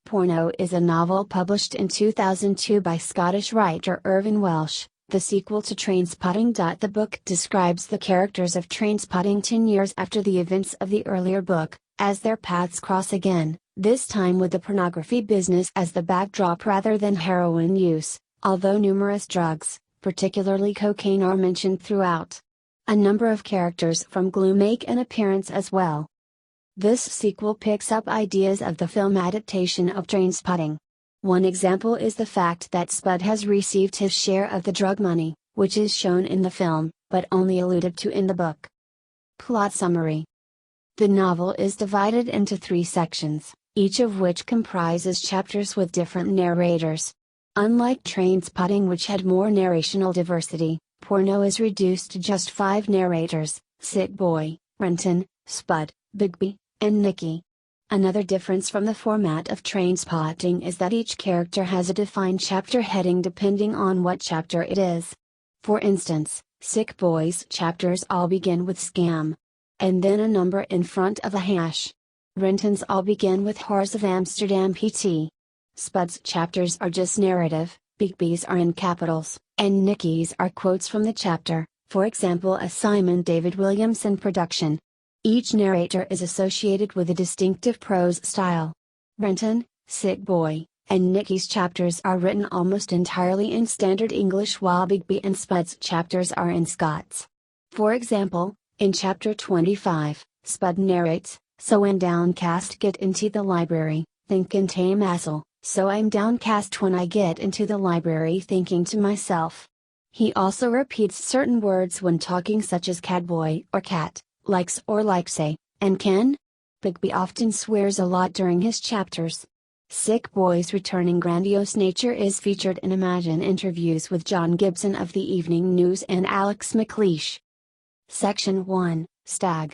Porno is a novel published in 2002 by Scottish writer Irvine Welsh, the sequel to Trainspotting. The book describes the characters of Trainspotting 10 years after the events of the earlier book, as their paths cross again, this time with the pornography business as the backdrop rather than heroin use, although numerous drugs, particularly cocaine, are mentioned throughout. A number of characters from Glue make an appearance as well. This sequel picks up ideas of the film adaptation of Trainspotting. One example is the fact that Spud has received his share of the drug money, which is shown in the film, but only alluded to in the book. Plot summary. The novel is divided into 3 sections, each of which comprises chapters with different narrators. Unlike Trainspotting, which had more narrational diversity, Porno is reduced to just 5 narrators: Sick Boy, Renton, Spud, Bigby, and Nicky. Another difference from the format of Trainspotting is that each character has a defined chapter heading depending on what chapter it is. For instance, Sick Boy's chapters all begin with scam. And then a number in front of a hash. Renton's all begin with Whores of Amsterdam PT. Spud's chapters are just narrative, Bigby's are in capitals, and Nicky's are quotes from the chapter, for example a Simon David Williamson production. Each narrator is associated with a distinctive prose style. Renton, Sick Boy, and Nicky's chapters are written almost entirely in Standard English, while Bigby and Spud's chapters are in Scots. For example, in chapter 25, Spud narrates, "So when downcast get into the library, thinkin' tame assel, so I'm downcast when I get into the library thinking to myself." He also repeats certain words when talking, such as cadboy or cat, likes or likesay, and ken. Bigby often swears a lot during his chapters. Sick Boy's returning grandiose nature is featured in Imagine interviews with John Gibson of the Evening News and Alex McLeish. Section 1, Stag.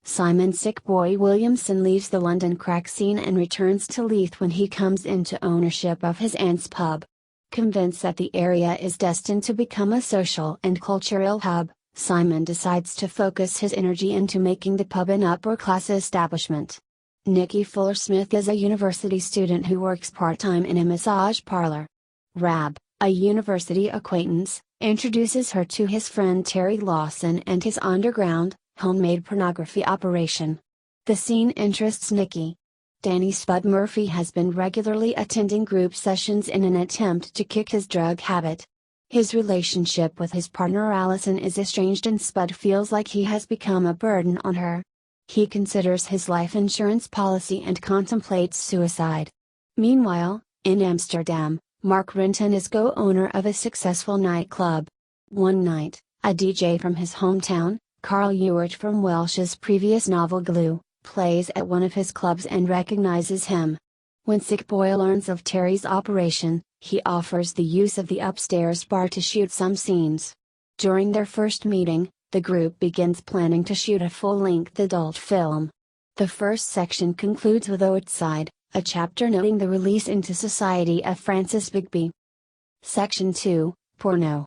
Simon Sick Boy Williamson leaves the London crack scene and returns to Leith when he comes into ownership of his aunt's pub. Convinced that the area is destined to become a social and cultural hub, Simon decides to focus his energy into making the pub an upper-class establishment. Nicky Fuller-Smith is a university student who works part-time in a massage parlor. Rab, a university acquaintance, introduces her to his friend Terry Lawson and his underground, homemade pornography operation. The scene interests Nicky. Danny Spud Murphy has been regularly attending group sessions in an attempt to kick his drug habit. His relationship with his partner Allison is estranged and Spud feels like he has become a burden on her. He considers his life insurance policy and contemplates suicide. Meanwhile, in Amsterdam, Mark Renton is co-owner of a successful nightclub. One night, a DJ from his hometown, Carl Ewart from Welsh's previous novel Glue, plays at one of his clubs and recognizes him. When Sick Boy learns of Terry's operation, he offers the use of the upstairs bar to shoot some scenes. During their first meeting, the group begins planning to shoot a full-length adult film. The first section concludes with Outside, a chapter noting the release into society of Francis Bigby. Section 2, Porno.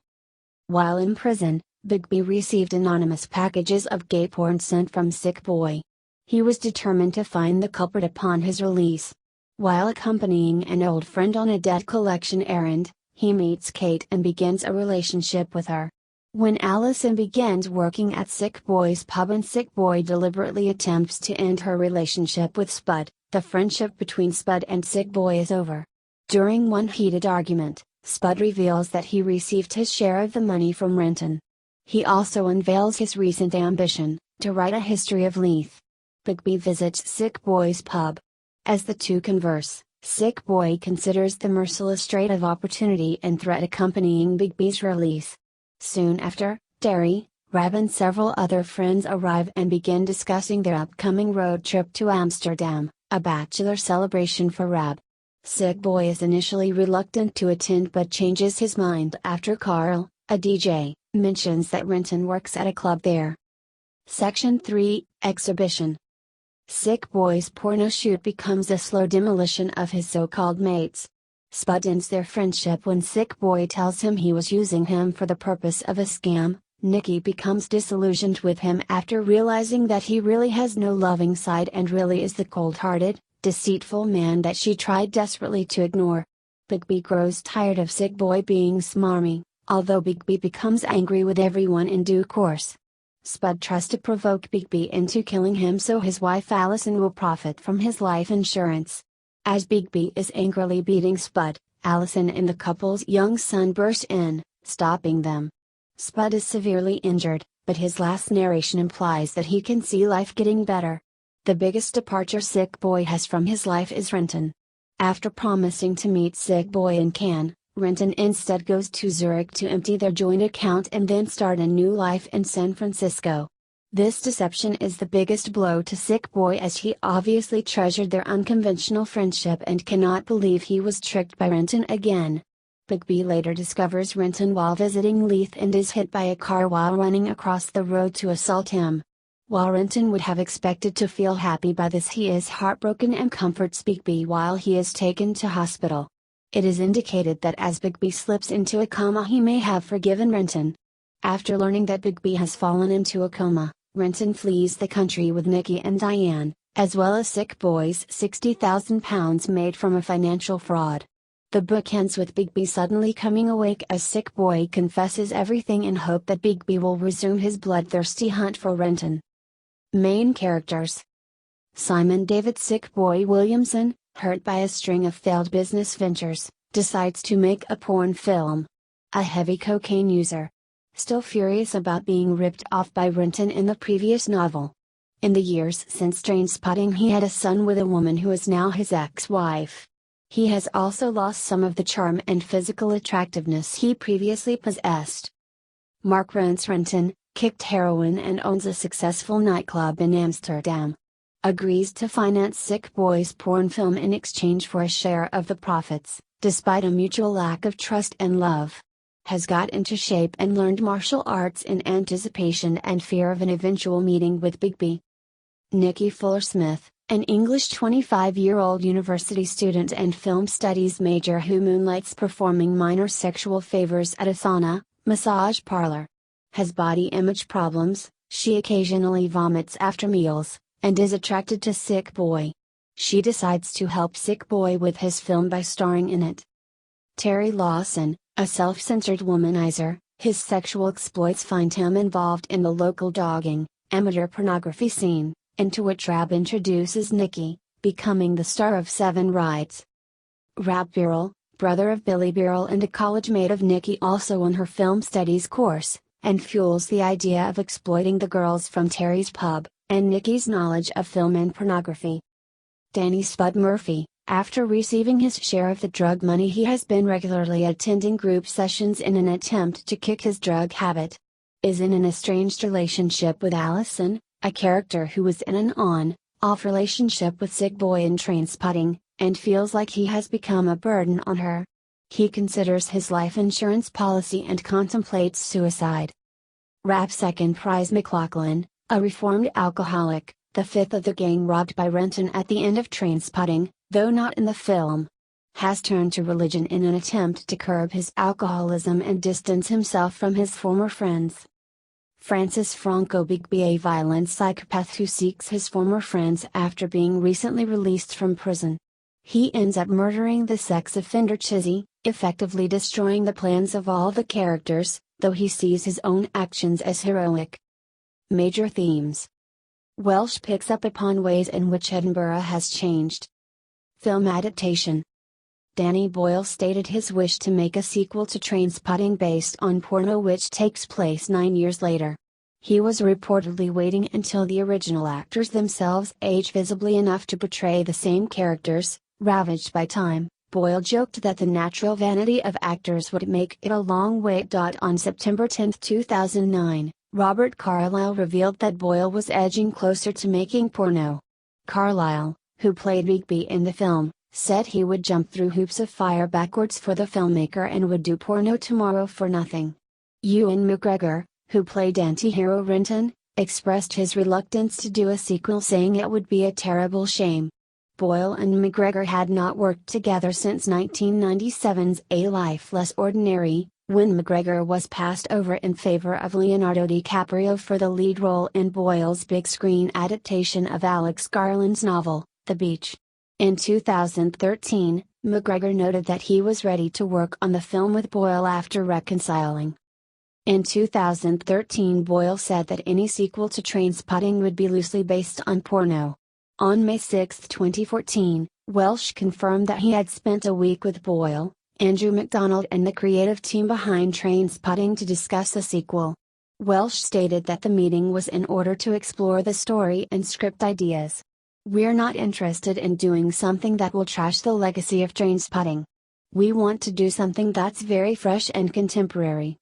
While in prison, Bigby received anonymous packages of gay porn sent from Sick Boy. He was determined to find the culprit upon his release. While accompanying an old friend on a debt collection errand, he meets Kate and begins a relationship with her. When Allison begins working at Sick Boy's pub and Sick Boy deliberately attempts to end her relationship with Spud, the friendship between Spud and Sick Boy is over. During one heated argument, Spud reveals that he received his share of the money from Renton. He also unveils his recent ambition, to write a history of Leith. Bigby visits Sick Boy's pub. As the two converse, Sick Boy considers the merciless trait of opportunity and threat accompanying Bigby's release. Soon after, Terry, Rab and several other friends arrive and begin discussing their upcoming road trip to Amsterdam, a bachelor celebration for Rab. Sick Boy is initially reluctant to attend but changes his mind after Carl, a DJ, mentions that Renton works at a club there. Section 3, Exhibition. Sick Boy's porno shoot becomes a slow demolition of his so-called mates. Spud ends their friendship when Sick Boy tells him he was using him for the purpose of a scam. Nicky becomes disillusioned with him after realizing that he really has no loving side and really is the cold-hearted, deceitful man that she tried desperately to ignore. Bigby grows tired of Sick Boy being smarmy, although Bigby becomes angry with everyone in due course. Spud tries to provoke Bigby into killing him so his wife Allison will profit from his life insurance. As Bigby is angrily beating Spud, Allison and the couple's young son burst in, stopping them. Spud is severely injured, but his last narration implies that he can see life getting better. The biggest departure Sick Boy has from his life is Renton. After promising to meet Sick Boy in Cannes, Renton instead goes to Zurich to empty their joint account and then start a new life in San Francisco. This deception is the biggest blow to Sick Boy, as he obviously treasured their unconventional friendship and cannot believe he was tricked by Renton again. Bigby later discovers Renton while visiting Leith and is hit by a car while running across the road to assault him. While Renton would have expected to feel happy by this, he is heartbroken and comforts Bigby while he is taken to hospital. It is indicated that as Bigby slips into a coma he may have forgiven Renton. After learning that Bigby has fallen into a coma, Renton flees the country with Nikki and Diane, as well as Sick Boy's £60,000 made from a financial fraud. The book ends with Bigby suddenly coming awake as Sick Boy confesses everything in hope that Bigby will resume his bloodthirsty hunt for Renton. Main characters: Simon David Sick Boy Williamson, hurt by a string of failed business ventures, decides to make a porn film. A heavy cocaine user. Still furious about being ripped off by Renton in the previous novel. In the years since Trainspotting, he had a son with a woman who is now his ex-wife. He has also lost some of the charm and physical attractiveness he previously possessed. Mark Rance Renton, kicked heroin and owns a successful nightclub in Amsterdam. Agrees to finance Sick Boy's porn film in exchange for a share of the profits, despite a mutual lack of trust and love. Has got into shape and learned martial arts in anticipation and fear of an eventual meeting with Bigby. Nikki Fuller-Smith, an English 25-year-old university student and film studies major who moonlights performing minor sexual favors at a sauna, massage parlor. Has body image problems, she occasionally vomits after meals, and is attracted to Sick Boy. She decides to help Sick Boy with his film by starring in it. Terry Lawson, a self-centered womanizer, his sexual exploits find him involved in the local dogging, amateur pornography scene, into which Rab introduces Nikki, becoming the star of Seven Rides. Rab Birrell, brother of Billy Birrell and a college mate of Nikki, also on her film studies course, and fuels the idea of exploiting the girls from Terry's pub, and Nikki's knowledge of film and pornography. Danny Spud Murphy, after receiving his share of the drug money, he has been regularly attending group sessions in an attempt to kick his drug habit. Is in an estranged relationship with Allison, a character who was in an on-off relationship with Sick Boy in Trainspotting, and feels like he has become a burden on her. He considers his life insurance policy and contemplates suicide. Rap Second Prize McLaughlin, a reformed alcoholic, the fifth of the gang robbed by Renton at the end of Trainspotting, though not in the film. Has turned to religion in an attempt to curb his alcoholism and distance himself from his former friends. Francis Franco Bigby, a violent psychopath who seeks his former friends after being recently released from prison. He ends up murdering the sex offender Chizzy, effectively destroying the plans of all the characters, though he sees his own actions as heroic. Major themes. Welsh picks up upon ways in which Edinburgh has changed. Film adaptation. Danny Boyle stated his wish to make a sequel to Trainspotting based on Porno, which takes place 9 years later. He was reportedly waiting until the original actors themselves age visibly enough to portray the same characters, ravaged by time. Boyle joked that the natural vanity of actors would make it a long wait. On September 10, 2009, Robert Carlyle revealed that Boyle was edging closer to making Porno. Carlyle, who played Bigby in the film, said he would jump through hoops of fire backwards for the filmmaker and would do Porno tomorrow for nothing. Ewan McGregor, who played anti-hero Renton, expressed his reluctance to do a sequel, saying it would be a terrible shame. Boyle and McGregor had not worked together since 1997's A Life Less Ordinary, when McGregor was passed over in favor of Leonardo DiCaprio for the lead role in Boyle's big screen adaptation of Alex Garland's novel, The Beach. In 2013, McGregor noted that he was ready to work on the film with Boyle after reconciling. In 2013, Boyle said that any sequel to Trainspotting would be loosely based on Porno. On May 6, 2014, Welsh confirmed that he had spent a week with Boyle, Andrew MacDonald and the creative team behind Trainspotting to discuss a sequel. Welsh stated that the meeting was in order to explore the story and script ideas. "We're not interested in doing something that will trash the legacy of Trainspotting. We want to do something that's very fresh and contemporary."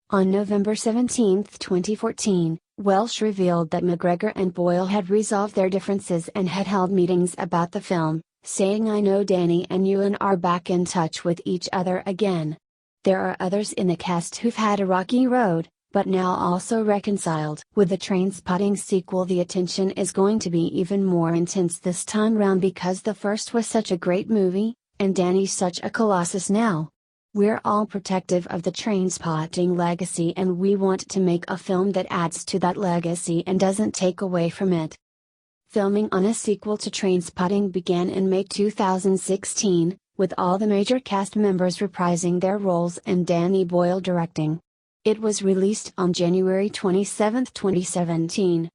On November 17, 2014, Welsh revealed that McGregor and Boyle had resolved their differences and had held meetings about the film, saying, "I know Danny and Ewan are back in touch with each other again. There are others in the cast who've had a rocky road, but now also reconciled." With the Trainspotting sequel, the attention is going to be even more intense this time round because the first was such a great movie, and Danny's such a colossus now. "We're all protective of the Trainspotting legacy and we want to make a film that adds to that legacy and doesn't take away from it." Filming on a sequel to Trainspotting began in May 2016, with all the major cast members reprising their roles and Danny Boyle directing. It was released on January 27, 2017.